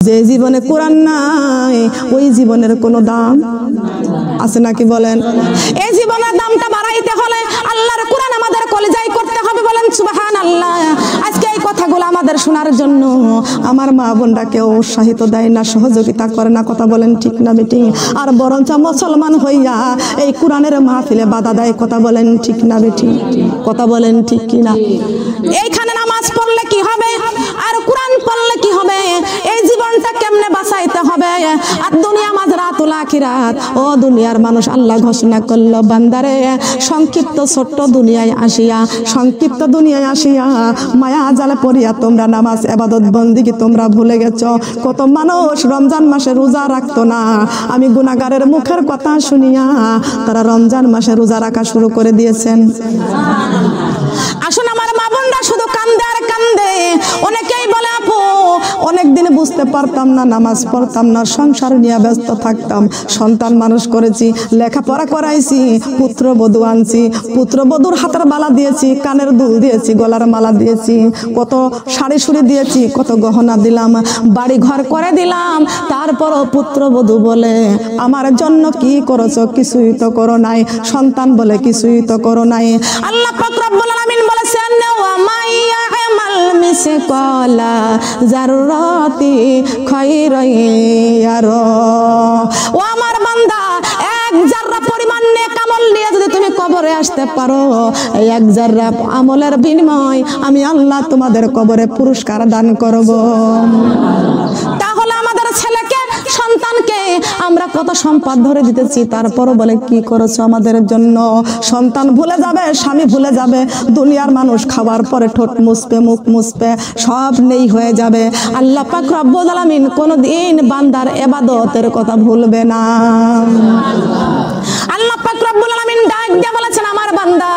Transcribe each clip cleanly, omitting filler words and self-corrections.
যে জীবনে কোরআন নাই ওই জীবনের কোনো দাম আছে নাকি বলেন? এই জীবনের দামটা বাড়াইতে হলে আল্লাহর কোরআন আমাদের কলিজায় করতে হবে, বলেন সুবহানাল্লাহ। আজকে এই কথাগুলো আমাদের শোনার জন্য আমার মা বোনরা কেউ উৎসাহিত দেয় না, সহযোগিতা করে না, কথা বলেন ঠিক না বেটি? আর বরঞ্চ মুসলমান হইয়া এই কোরআনের মাহফিলে বাধা দেয়, কথা বলেন ঠিক না বেটি? কথা বলেন ঠিক কি না? এইখানে নামাজ পড়লে কি হবে আর কোরআন পড়লে কি হবে? এই জীবনটা কেমনে বাঁচাইতে হবে? আর দুনিয়া মাজরাতুল আখিরাত, ও দুনিয়ার মানুষ আল্লাহ ঘোষণা করলো, বান্দারে সংক্ষিপ্ত ছোট্ট দুনিয়ায় আসিয়া, সংক্ষিপ্ত দুনিয়ায় আসিয়া মায়া জালে পড়িয়া তোমরা নামাজ ইবাদত বন্দেগী তোমরা ভুলে গেছো। কত মানুষ রমজান মাসে রোজা রাখতো না, আমি গুনাহগারের মুখের কথা শুনিয়া তারা রমজান মাসে রোজা রাখা শুরু করে দিয়েছেন। আসুন আমার মা বোনরা শুধু কান্দে আর কান্দে। অনেকেই বলে আপু অনেকদিন বুঝতে পারতাম না, নামাজ পড়তাম না, সংসার নিয়ে ব্যস্ত থাকতাম, সন্তান মানুষ করেছি, লেখাপড়া করাইছি, পুত্রবধূ আনছি, পুত্রবধূর হাতের বালা দিয়েছি, কানের দুল দিয়েছি, গলার মালা দিয়েছি, কত শাড়ি শুড়ি দিয়েছি, কত গহনা দিলাম, বাড়ি ঘর করে দিলাম। তারপরও পুত্রবধূ বলে আমার জন্য কি করেছো? কিছুই তো করো নাই। সন্তান বলে কিছুই তো করো নাই। আল্লাহ পাক রব্বুল আলামিন বলেছেন ওয়া মাইয়া আমাল মিসকালা যাররাতি খায়রান ইয়ারা। ও আমার বান্দা, এক জাররা পরিমাণ নেক আমল নিয়ে যদি তুমি কবরে আসতে পারো, এই এক জাররা আমলের বিনিময় আমি আল্লাহ তোমাদের কবরে পুরস্কার দান করব। তাহলে আমাদের ছেলেকে সন্তানকে আমরা কত সম্পদ ধরে দিতেছি, তারপরও বলে কি করেছো আমাদের জন্য? সন্তান ভুলে যাবে, স্বামী ভুলে যাবে, দুনিয়ার মানুষ খাওয়ার পরে ঠোঁট মুছবে, মুখ মুছবে, সব নেই হয়ে যাবে। আল্লাহ পাক রব্বুল আলামিন কোনদিন বান্দার ইবাদতের কথা ভুলবে না। আল্লাহ পাক রব্বুল আলামিন ডাক দিয়ে বলেছেন আমার বান্দা,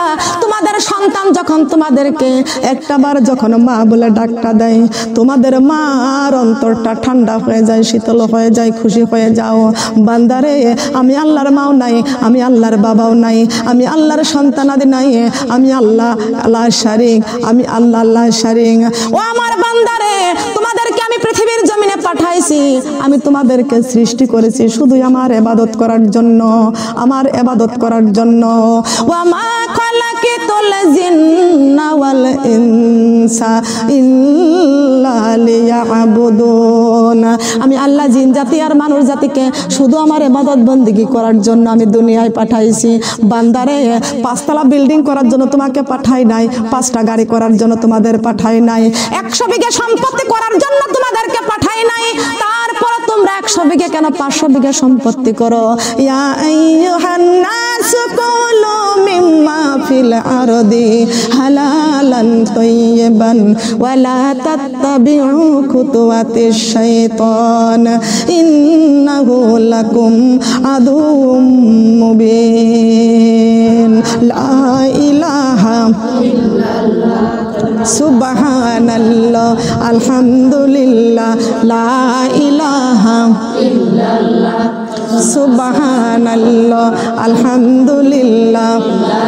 তোমাদের সন্তান যখন তোমাদেরকে একটাবার যখন মা বলে ডাকটা দেয়, তোমাদের মার অন্তরটা ঠান্ডা হয়ে যায়, শীতল হয়ে যায়, খুশি হয়ে যাও। বান্দারে আমি আল্লাহর মাও নাই, আমি আল্লাহর বাবাও নাই, আমি আল্লাহর সন্তানাদি নাই, আমি আল্লাহ আল্লাহ শারীক, আমি আল্লাহ আল্লাহ শারীক। ও আমার বান্দারে, তোমাদেরকে আমি পৃথিবীর জমিনে পাঠাইছি, আমি তোমাদেরকে সৃষ্টি করেছি শুধুই আমার ইবাদত করার জন্য, আমার ইবাদত করার জন্য। ওয়া মা খালাকাতুল জিন্না ওয়াল ইনসা ইল্লা লিয়াবুদুন। আমি আল্লাহ জিন জাতি আর মানুষ জাতিকে শুধু আমার ইবাদত বন্দেগী করার জন্য আমি দুনিয়ায় পাঠাইছি। বান্দারে, 5 তলা বিল্ডিং করার জন্য তোমাকে পাঠাই নাই, 5টা গাড়ি করার জন্য তোমাদের পাঠাই নাই, 100 বিঘা সম্পত্তি করার জন্য তোমাদেরকে পাঠাই নাই। তারপর তোমরা 100 বিঘা কেন 500 বিঘা সম্পত্তি করো। ইয়া আইয়ুহান নাস কুলু মিম্মা ফিল আরদি হালালান তাইয়িবান ওয়া লা তাত্তাবিউ খুতুওয়াতিশ শাইতান ইন্নাহু লাকুম আদুউম মুবিন। লা ইলাহা ইল্লাল্লাহ সুবহানাল্লাহ আলহামদুলিল্লাহ লা ইলাহা ইল্লাল্লাহ সুবহানাল্লাহ আলহামদুলিল্লাহ লা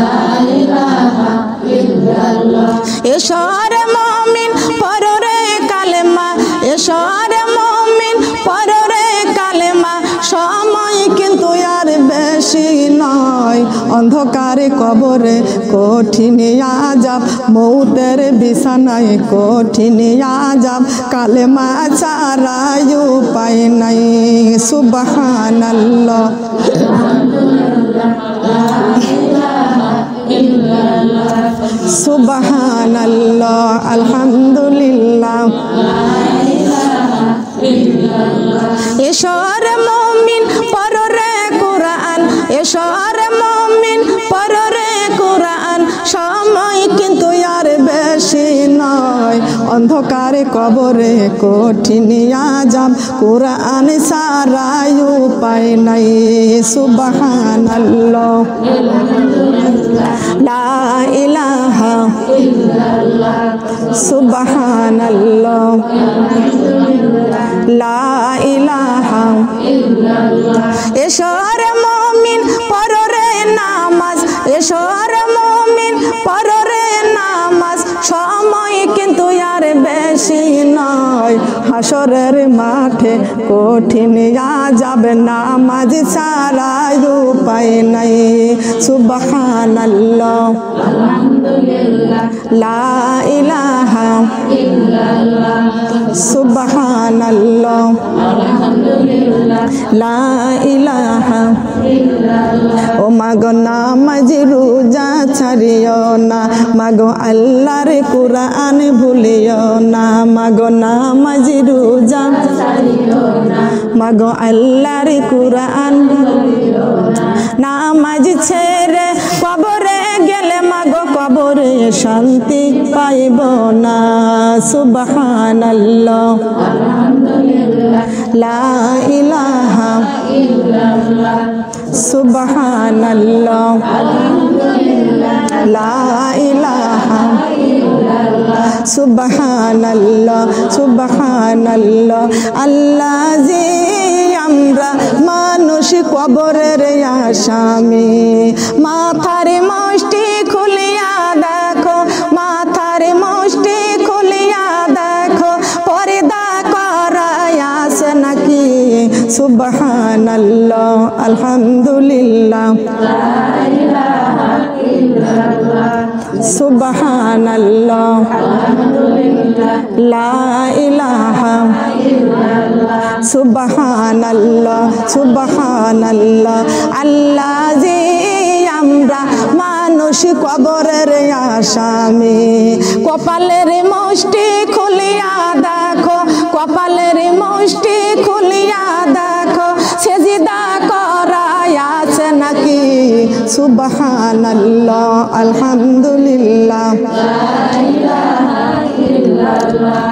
ইলাহা ইল্লাল্লাহ। এশারে মুমিন পররে কালেমা, এশারে মুমিন পররে কালেমা, সময় কিন্তু আর বেশি নয়। অন্ধকারে কবরে কঠিন আযাব, মৌতের বিছানায় কঠিন আযাব, কালেমা ছাড়া উপায় নাই। সুবহানাল্লাহ সুবহানাল্লাহ আলহামদুলিল্লাহ। এশারে মুমিন পররে কোরআন, এশারে মুমিন পররে কোরআন, সময় কিন্তু আর বেশি নয়। অন্ধকারে কবরে কঠিন আযাব, কোরআন ছাড়া উপায় নাই। সুবহানাল্লাহ লা ইলাহা ইল্লাল্লাহ সুবহানাল্লাহ লা ইলাহা ইল্লাল্লাহ। এশারে মুমিন পররে নামাজ, এশারে মুমিন পররে নামাজ, সময় কিন্তু আর বেশি নয়। ওই হাসরের মাঠে কঠিন আযাব নামাজ ছাড়া উপায় নাই সুবহানাল্লাহ আলহামদুলিল্লাহ লা ইলাহা ইল্লাল্লাহ সুবহানাল্লাহ আলহামদুলিল্লাহ লা ইলাহা ইল্লাল্লাহ ও মাগো নামাজ রোজা ছাড়িও না মাগো আল্লাহর কুরআন ভুলিও না মাগো নামাজ রোজা ছাড়িও না মাগো আল্লাহর কুরআন ভুলিও না নামাজ ছেড়ে কবরে গেলে মাগো কবরে শান্তি পাইব না সুবহানাল্লাহ আলহামদুলিল্লাহ লা ইলাহা ইল্লাল্লাহ সুবহানাল্লাহ আলহামদুলিল্লাহ লা ইলাহা ইল্লাল্লাহ সুবহানাল্লাহ সুবহানাল্লাহ আল্লাহ জি আমরা মানুষ কবরের আসামি মাথার মুষ্টি খুলিয়া দেখো মাথার মুষ্টি খুলিয়া দেখো পর্দা করায় আছে নাকি সুবহানাল্লাহ আলহামদুলিল্লাহ লা ইলাহা ইল্লাল্লাহ সুবহানাল্লাহ আলহামদুলিল্লাহ লা ইলাহা ইল্লাল্লাহ সুবহানাল্লাহ সুবহানাল্লাহ আল্লাহ জি আমরা মানুষ কবরের আসামি কপালের মুষ্টি খুলিয়া দেখো কপালের মুষ্টি খুলিয়া দেখো সেজদা করায় আছে নাকি সুবহানাল্লাহ আলহামদুলিল্লাহ লা ইলাহা ইল্লাল্লাহ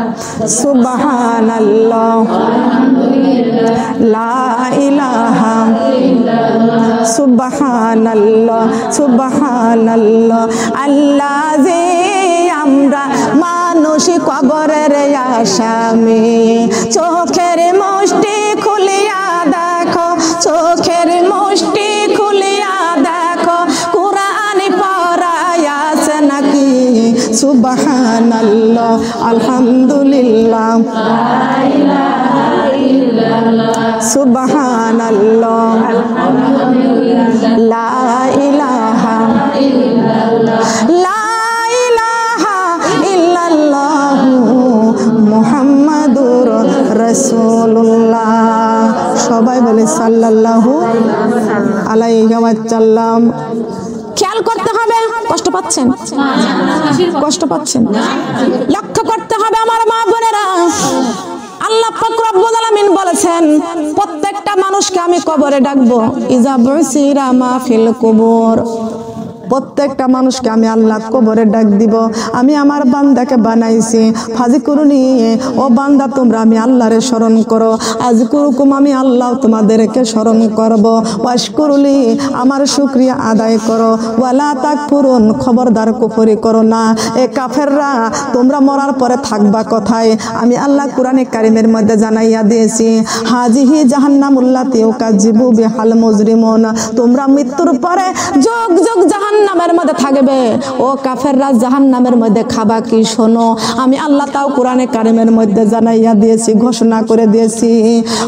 সুবহানাল্লাহ আলহামদুলিল্লাহ লা ইলাহা ইল্লাল্লাহ সুবহানাল্লাহ সুবহানাল্লাহ আল্লাহ জি আমরা মানুষ কবরের আসামি চোখের মুষ্টি খুলিয়া দেখো চোখের মুষ্টি খুলিয়া দেখো কুরআন পড়ায় আছে নাকি সুবহানাল্লাহ আলহামদুলিল্লাহ লা ইলাহা ইল্লাল্লাহ সুবহানাল্লাহ আলহামদুলিল্লাহ লা ইলাহা ইল্লাল্লাহ লা ইলাহা ইল্লাল্লাহ মুহাম্মাদুর রাসূলুল্লাহ সবাই বলে সাল্লাল্লাহু আলাইহি ওয়াসাল্লাম খেয়াল করতে হবে কষ্ট পাচ্ছেন কষ্ট পাচ্ছেন লক্ষ্য করতে হবে আমার মা বোনেরা আল্লাহ পাক রব্বুল আলামিন বলেছেন প্রত্যেকটা মানুষকে আমি কবরে ডাকবো ইজা বুসিরা মা ফিল কুবুর প্রত্যেকটা মানুষকে আমি আল্লাহ কবরে ডাক দিব আমি আমার বান্দাকে বানাইছি ফাজিকুরুনি ও বান্দা তোমরা আমি আল্লাহরে স্মরণ করো আজকুরুকুম আমি আল্লাহ তোমাদেরকে স্মরণ করব ওয়াশকুরুলি আমার শুকরিয়া আদায় করো ওয়ালা তাকফুরুন খবরদার কুফরি করো না এ কাফেররা তোমরা মরার পরে থাকবা কোথায় আমি আল্লাহ কোরআনে কারিমের মধ্যে জানাইয়া দিয়েছি হাজিহি জাহান্নামুল্লাতি উকাজিবু বিহাল মুজরিমুন তোমরা মৃত্যুর পরে যুগ যুগ জাহান্নামের মধ্যে থাকবে ও কাফেররা জাহান্নামের মধ্যে খাবা কি শোনো আমি আল্লাহ তাও কোরআনে কারিমের মধ্যে জানাইয়া দিয়েছি ঘোষণা করে দিয়েছি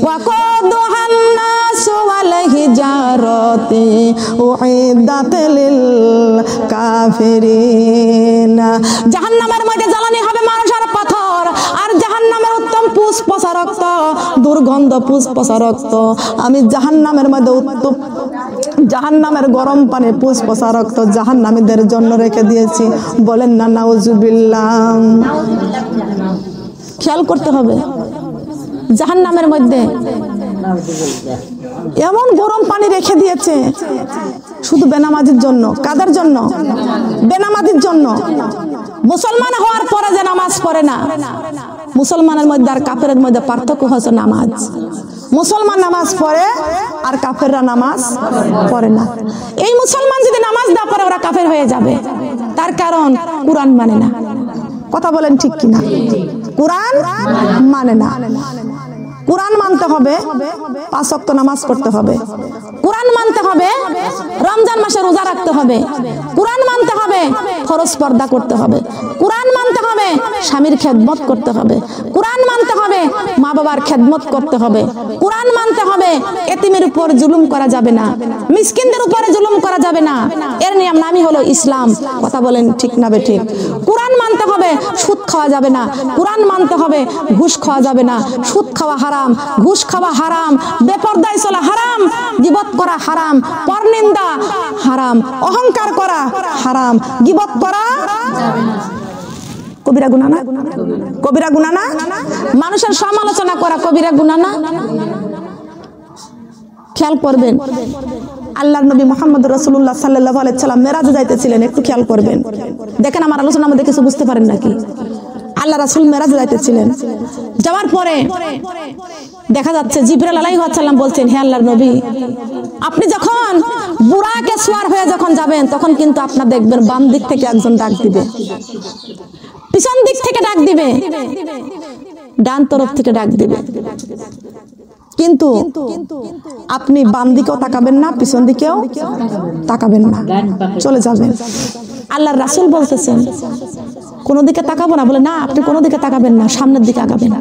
ওয়াকুদুহান নাসু ওয়াল হিজারাতি উইদাত লিল কাফিরিন জাহান্নামের মধ্যে জ্বালানি হবে মানুষ আর পাথর আর জাহান্নামের উত্তম পুষ পচা রক্ত দুর্গন্ধ পুষ পচা রক্ত আমি জাহান্নামের মধ্যে উত্তম জাহান্নামের গরম পানি পুষ পচা রক্ত জাহান্নামীদের জন্য রেখে দিয়েছি বলেন না নাউজুবিল্লাহ খেয়াল করতে হবে জাহান্নামের মধ্যে এমন গরম পানি রেখে দিয়েছে শুধু বেনামাজির জন্য কাদের জন্য বেনামাজির জন্য মুসলমান হওয়ার পরে যে নামাজ পড়ে না মুসলমানের মধ্যে আর কাফেরের মধ্যে পার্থক্য হচ্ছে নামাজ মুসলমান নামাজ পড়ে আর কাফেররা নামাজ পড়ে না এই মুসলমান যদি নামাজ না পড়ে ওরা কাফের হয়ে যাবে তার কারণ কুরআন মানে না কথা বলেন ঠিক কিনা কুরআন মানে না কুরআন মানতে হবে 5 ওয়াক্ত নামাজ পড়তে হবে কুরআন মানতে হবে রমজান মাসে রোজা রাখতে হবে কুরআন মানতে হবে হবে, ফরজ পর্দা করতে হবে। কোরআন মানতে হবে, স্বামীর খেদমত করতে হবে। কোরআন মানতে হবে, মা বাবার খেদমত করতে হবে। কোরআন মানতে হবে, এতিমের উপর জুলুম করা যাবে না, মিসকিনদের উপরে জুলুম করা যাবে না। এর নামই হলো ইসলাম। কথা বলেন ঠিক না বেঠিক? কোরআন মানতে হবে, সুদ খাওয়া যাবে না। কোরআন মানতে হবে, ঘুষ খাওয়া যাবে না। সুদ খাওয়া হারাম, ঘুষ খাওয়া হারাম, বেপরদায় চলা হারাম, গীবত করা হারাম, পরনিন্দা হারাম, অহংকার করা হারাম, গীবত করা কবিরা গুনাহ না? কবিরা গুনাহ না? মানুষের সমালোচনা করা কবিরা গুনাহ না? খেয়াল করবেন, আল্লাহর নবী মুহাম্মদ রাসূলুল্লাহ সাল্লাল্লাহু আলাইহি সাল্লাম মেরাজে যাইতেছিলেন, একটু খেয়াল করবেন। দেখেন আমার আলোচনা মধ্যে কিছু বুঝতে পারেন নাকি? আল্লাহ রাসূল মেরাজে যাইতেছিলেন, যাওয়ার পরে দেখা যাচ্ছে জিবরাইল আলাইহিস সালাম বলছেন, হে আল্লাহর নবী, আপনি যখন বুরাকে সওয়ার হয়ে যখন যাবেন, তখন কিন্তু আপনারা দেখবেন বাম দিক থেকে একজন ডাক দিবে, পিছন দিক থেকে ডাক দিবে, ডান তরফ থেকে ডাক দিবে। কিন্তু আপনি বাম দিকেও তাকাবেন না, পিছন দিকেও তাকাবেন না, চলে যাবেন। আল্লাহর রাসূল বলতেছেন কোন দিকে তাকাবো না? বলে না, আপনি কোন দিকে তাকাবেন না, সামনের দিকে আগাবেন,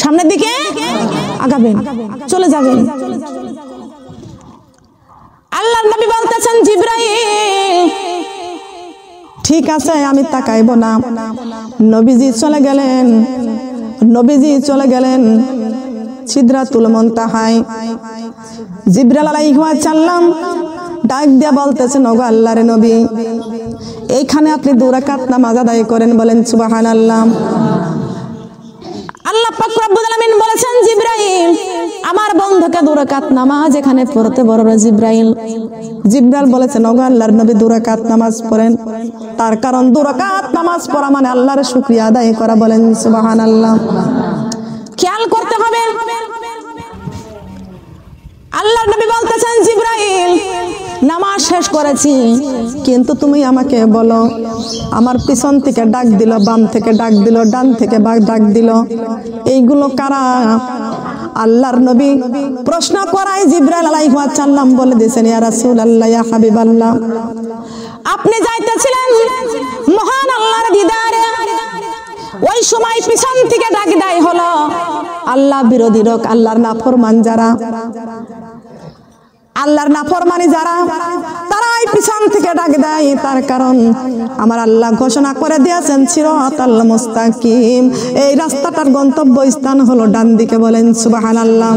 সামনের দিকে আগাবেন, চলে যাবেন। আল্লাহর নবী বলতেছেন, জিবরাইল ঠিক আছে আমি তাকাইব না। নবীজি চলে গেলেন, নবীজি চলে গেলেন সিদরাতুল মুনতাহায়। জিবরাইল আলাইহিস সালাম ডাক দিয়া বলতেছেন, ওগো আল্লাহর নবী, এইখানে আপনি 2 রাকাত নামাজ আদায় করেন, বলেন সুবহানাল্লাহ। আল্লাহ পাক রব্বুল আলামিন বলেছেন, জিবরাইল আমার বন্ধুকে 2 রাকাত নামাজ এখানে পড়তে বলো। জিবরাইল বলেছেন, ওগো আল্লাহর নবী 2 রাকাত নামাজ পড়েন। তার কারণ 2 রাকাত নামাজ পড়া মানে আল্লাহর শুকরিয়া আদায় করা, বলেন সুবহানাল্লাহ। খেয়াল করতে হবে, আল্লাহর নবী বলতেছেন, জিবরাইল নামাজ শেষ করেছি, কিন্তু তুমি আমাকে বলো, আমার পিছন থেকে ডাক দিল, বাম থেকে ডাক দিল, ডান থেকে ডাক দিল, এইগুলো কারা? আল্লাহর নবী প্রশ্ন করায় জিবরাইল আলাইহিস সালাম বলে দিয়েছেন, ইয়া রাসূলুল্লাহ, ইয়া হাবিবাল্লাহ, আপনি যাইতেছিলেন মহান আল্লাহর দিদারে, ওই সময় পিছন থেকে ডাক দেয় হলো আল্লাহ বিরোধী লোক, আল্লাহর নাফরমান যারা, আল্লাহর নাফরমানি যারা, তারাই পিছন থেকে ডাক দেয়। তার কারণ আমার আল্লাহ ঘোষণা করে দিয়েছেন, সিরাতাল মুস্তাকিম, এই রাস্তাটার গন্তব্য স্থান হলো ডান দিকে, বলেন সুবহানাল্লাহ।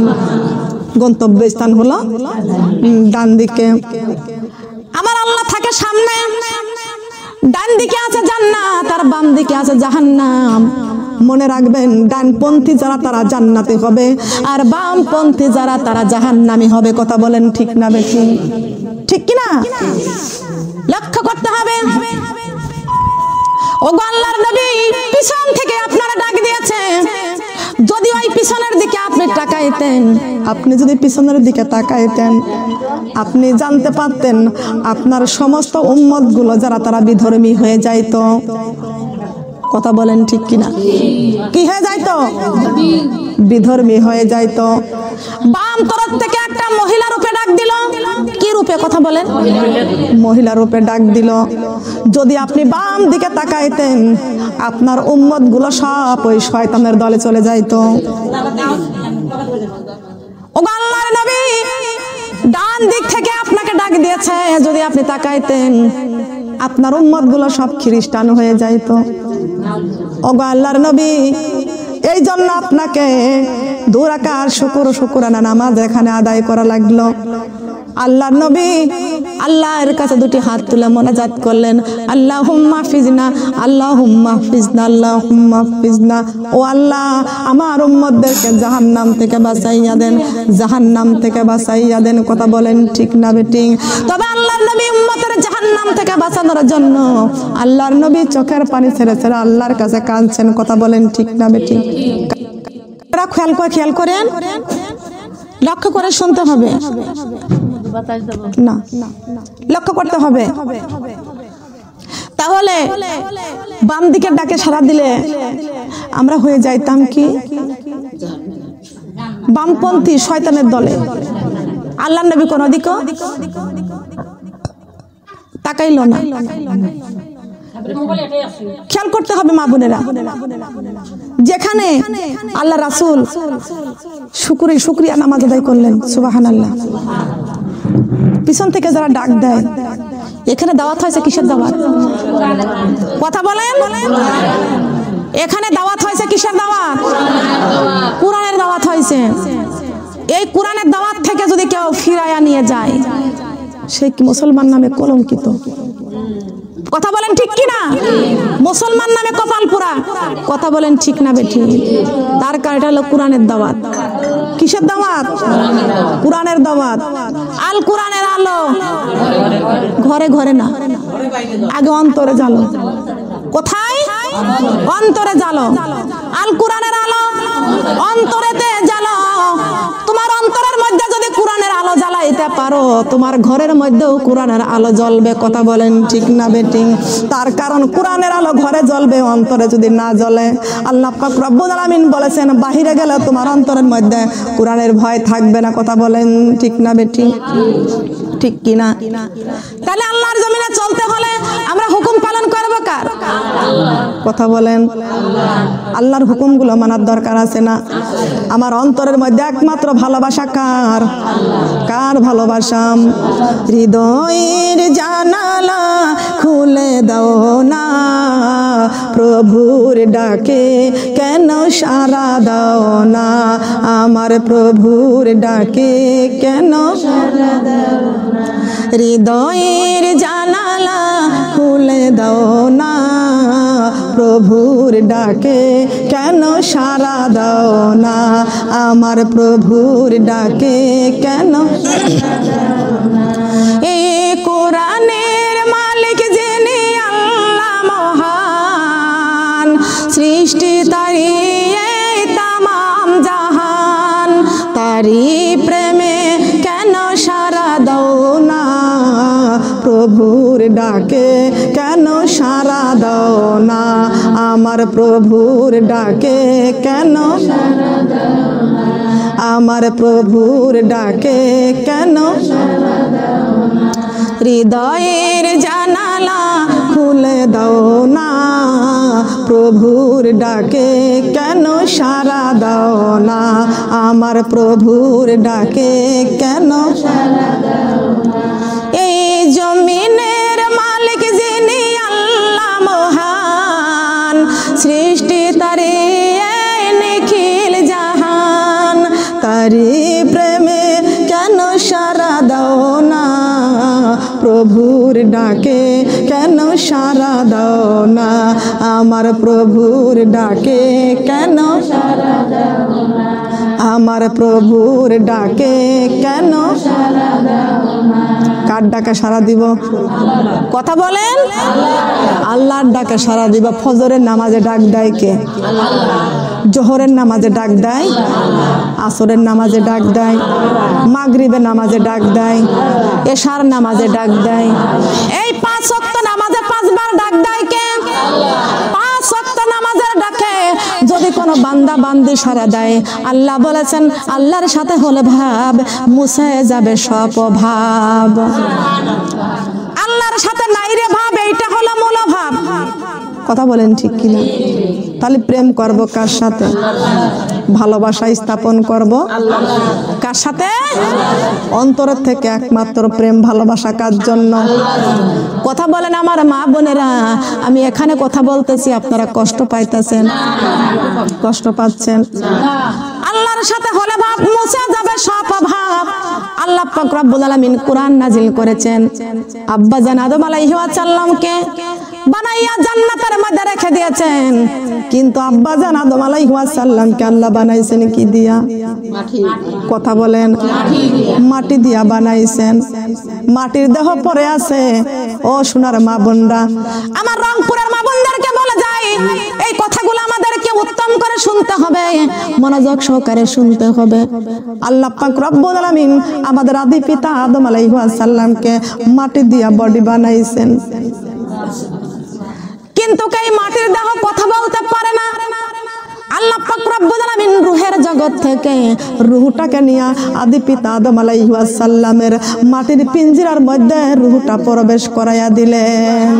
গন্তব্য স্থান হলো ডান দিকে। আমার আল্লাহ থাকে সামনে, ডান দিকে আছে জান্নাত আর বাম দিকে আছে জাহান্নাম। মনে রাখবেন, ডানপন্থী যারা তারা জান্নাতে হবে, আর বামপন্থী যারা তারা জাহান্নামী হবে। কথা বলেন ঠিক না বেশি? ঠিক কিনা? লক্ষ্য করতে হবে। ওগো আল্লাহর নবী, পিছন থেকে আপনারা ডাক দিয়েছে, যদি ওই পিছনের দিকে আপনি তাকাইতেন, আপনি যদি পিছনের দিকে তাকাইতেন, আপনি জানতে পারতেন আপনার সমস্ত উম্মত গুলো যারা তারা বিধর্মী হয়ে যাইতো। কথা বলেন ঠিক কিনা? কি হয়ে যাইতো? বিধর্মী হয়ে যাইতো। বাম তরফ থেকে একটা মহিলা রূপে ডাক দিল। কি রূপে? কথা বলেন। মহিলা রূপে ডাক দিল। যদি আপনি বাম দিকে তাকাইতেন, আপনার উম্মত গুলো সব ওই শয়তানের দলে চলে যাইতো। ওগো আল্লাহর নবী, ডান দিক থেকে আপনাকে ডাক দিয়েছে, যদি আপনি তাকাইতেন, আপনার উম্মত গুলো সব খ্রিস্টান হয়ে যাইতো। ওগো আল্লাহর নবী, এই জন্য আপনাকে 2 রাকাত শুকরানা নামাজ এখানে আদায় করা লাগলো। আল্লাহর নবী আল্লাহর কাছে 2টি হাত তুলে মোনাজাত করলেন, আল্লাহুম্মা ফিজনা, আল্লাহুম্মা ফিজনা, আল্লাহুম্মা ফিজনা। ও আল্লাহ, আমার উম্মতদেরকে জাহান্নাম থেকে বাঁচাইয়া দেন, জাহান্নাম থেকে বাঁচাইয়া দেন। কথা বলেন ঠিক না বেঠিক? তবে আল্লাহর নবী উম্মতের জাহান্নাম থেকে বাঁচানোর জন্য আল্লাহর নবী চোখের পানি ছেড়ে ছেড়ে আল্লাহর কাছে কাঁদছেন। কথা বলেন ঠিক না বেঠিক? খেয়াল করেন, লক্ষ্য করে শুনতে হবে, না লক্ষ্য করতে হবে। তাহলে বাম দিকের ডাকে সাড়া দিলে আমরা হয়ে যাইতাম কি? বামপন্থী শয়তানের দলে। আল্লাহর নবী কোন দিকে তাকাইলো না। খেয়াল করতে হবে মা বোনেরা, যেখানে আল্লাহ রাসূল শুকরিয়া নামাজ আদায় করলেন, সুবহানাল্লাহ, পিছন থেকে যারা ডাক দেয়, এখানে দাওয়াত হয়েছে কিসের দাওয়াত? কথা বলেন। এখানে দাওয়াত হয়েছে কিসের দাওয়াত? কোরআনের দাওয়াত হয়েছে। এই কোরআনের দাওয়াত থেকে যদি কেউ ফিরাইয়া নিয়ে যায়, সে কি মুসলমান নামে কলঙ্কিত। কথা বলেন ঠিক কি না? মুসলমান নামে কপাল পোড়া। কথা বলেন ঠিক না বেঠি? তার কারণ এটা হলো কোরআনের দাওয়াত। কিসের দাওয়াত? কোরআনের দাওয়াত। আল কোরআনের আলো ঘরে ঘরে না, আগে অন্তরে জ্বালো। কোথায়? অন্তরে জ্বালো। আল কোরআনের আলো অন্তরেতে জ্বালো। তোমার অন্তরের মধ্যে যদি কোরআনের আলো জ্বালাইতে পারো, তোমার ঘরের মধ্যেও কোরআনের আলো জ্বলবে। কথা বলেন ঠিক না বেটি? তার কারণ কোরআনের আলো ঘরে জ্বলবে, অন্তরে যদি না জ্বলে, আল্লাহ পাক রব্বুল আলামিন বলেছেন বাহিরে গেলে তোমার অন্তরের মধ্যে কোরআনের ভয় থাকবে না। কথা বলেন ঠিক না বেটি? ঠিক কি না? তাহলে আল্লাহর জমিনে চলতে হলে আমরা হুকুম পালন করব কার? কথা বলেন। আল্লাহর হুকুমগুলো মানার দরকার আছে না? আমার অন্তরের মধ্যে একমাত্র ভালোবাসা কার? কার ভালোবাসা? হৃদয়ের জানালা খুলে দাও না, প্রভুর ডাকে কেন সাড়া দাও না, আমার প্রভুর ডাকে কেন সাড়া দাও না। হৃদয়ের জানালা খুলে দাও না, প্রভুর ডাকে কেন সাড়া দাও না, আমার প্রভুর ডাকে কেন সাড়া দাও না। এই কোরআনের মালিক যিনি আল্লাহ মহান, সৃষ্টি তারি এই তামাম জাহান, তারি প্রেমে কেন সাড়া দাও না, প্রভুর ডাকে কেন সাড়া দাও না, আমার প্রভুর ডাকে কেন সাড়া দাও না, আমার প্রভুর ডাকে কেন সাড়া দাও না। হৃদয়ের জানালা খুলে দাও না, প্রভুর ডাকে কেন সাড়া দাও না, আমার প্রভুর ডাকে কেন সাড়া দাও না। এই জমিনের মালিক যিনি আল্লাহ মহান, সৃষ্টি তারি নিখিল জাহান, তারি প্রেমে কেন সাড়া দাও না, প্রভুর ডাকে কেন সাড়া দাও না, আমার প্রভুর ডাকে কেন সাড়া দাও না, আমার প্রভুর ডাকে কেন সাড়া দাও না। কার ডাকে সাড়া দিব? কথা বলেন। আল্লাহর ডাকে সাড়া দিব। ফজরের নামাজে ডাক দেয় কে? জোহরের নামাজে ডাক দেয়, আসরের নামাজে ডাক দেয়, মাগরিবের নামাজে ডাক দেয়, এশার নামাজে ডাক দেয়। এই 5 ওয়াক্ত নামাজে 5 বার ডাক দেয় কে? 5 ওয়াক্ত নামাজের ডাকে যদি কোনো বান্দা বান্দি সাড়া দেয়, আল্লাহ বলেছেন আল্লাহর সাথে হলে ভাব মুছে যাবে সব অভাব। আল্লাহর সাথে নাই রে ভাব, এইটা হলো মূল ভাব। কথা বলেন ঠিক কিনা? তাহলে প্রেম করব কার সাথে? ভালোবাসা স্থাপন করব কার সাথে? অন্তরের থেকে একমাত্র প্রেম ভালোবাসা কার জন্য? কথা বলেন আমার মা বোনেরা। আমি এখানে কথা বলতেছি, আপনারা কষ্ট পাইতেছেন? কষ্ট পাচ্ছেন? আল্লাহর সাথে হলে ভাব মুছে যাবে সব অভাব। আল্লাহ পাক রব্বুল আলামিন কোরআন নাজিল করেছেন। আব্বা জান আদম আলাইহিস সালামকে বানাইয়া জান্নাতের মধ্যে রেখে দিয়েছেন, কিন্তু আব্বা জান আদম আলাইহিস সালামকে আল্লাহ বানাইছেন কি দিয়া? মাটি। কথা বলেন। মাটি দিয়া বানাইছেন। মাটির দেহ পরে আছে। ও সোনার মা বোনরা, আমার রংপুরের মা বোনদেরকে বলে যাই, এই কথাগুলো আমাদেরকে উত্তম করে শুনতে হবে, মনোযোগ সহকারে শুনতে হবে। আল্লাহ পাক রব্বুল আলামিন আমাদের আদি পিতা আদম আলাইহিস সালামকে মাটি দিয়া বডি বানাইছেন, কিন্তু এই মাটির দেহ কথা বলতে পারে না। আল্লাহ পাক রব্বুল আলামিন রূহের জগৎ থেকে রূহটাকে নিয়ে আদি পিতা আদম আলাইহিস সালামের মাটির পিঞ্জিরার মধ্যে রূহটা প্রবেশ করাইয়া দিলেন।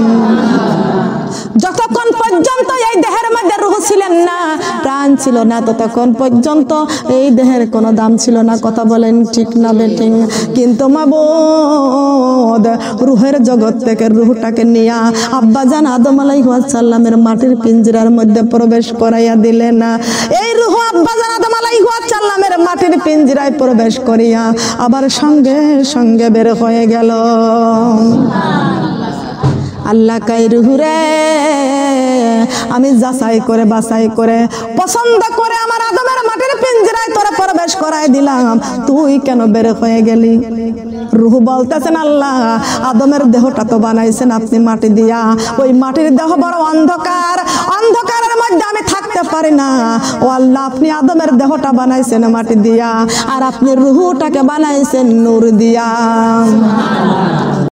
যতক্ষণ পর্যন্ত এই দেহের মধ্যে রূহ ছিলেন না, প্রাণ ছিল না, ততক্ষণ পর্যন্ত এই দেহের কোনো দাম ছিল না। কথা বলেন ঠিক না বেঠিক? কিন্তু মাবুদ রূহের জগৎ থেকে রূহটাকে নিয়ে আব্বাজান আদম আলাইহিস সালামের মাটির পিঞ্জিরার মধ্যে প্রবেশ করাইয়া দিলেন। এই রূহ আব্বাজান আদম আলাইহিস সালামের মাটির পিঞ্জিরায় প্রবেশ করিয়া আবার সঙ্গে সঙ্গে বের হয়ে গেল। আল্লাহ কাই রুহুরে আমি যাচাই করে বাছাই করে পছন্দ করে আমার আদমের মাটির পিঞ্জিরায় তোরা প্রবেশ করাই দিলাম, তুই কেন বের হয়ে গেলি? রুহ বলতেছেন, আল্লাহ আদমের দেহটা তো বানাইছেন আপনি মাটি দিয়া, ওই মাটির দেহ বড় অন্ধকার, অন্ধকারের মধ্যে আমি থাকতে পারি না। ও আল্লাহ, আপনি আদমের দেহটা বানাইছেন মাটি দিয়া, আর আপনি রুহটাকে বানাইছেন নূর দিয়া।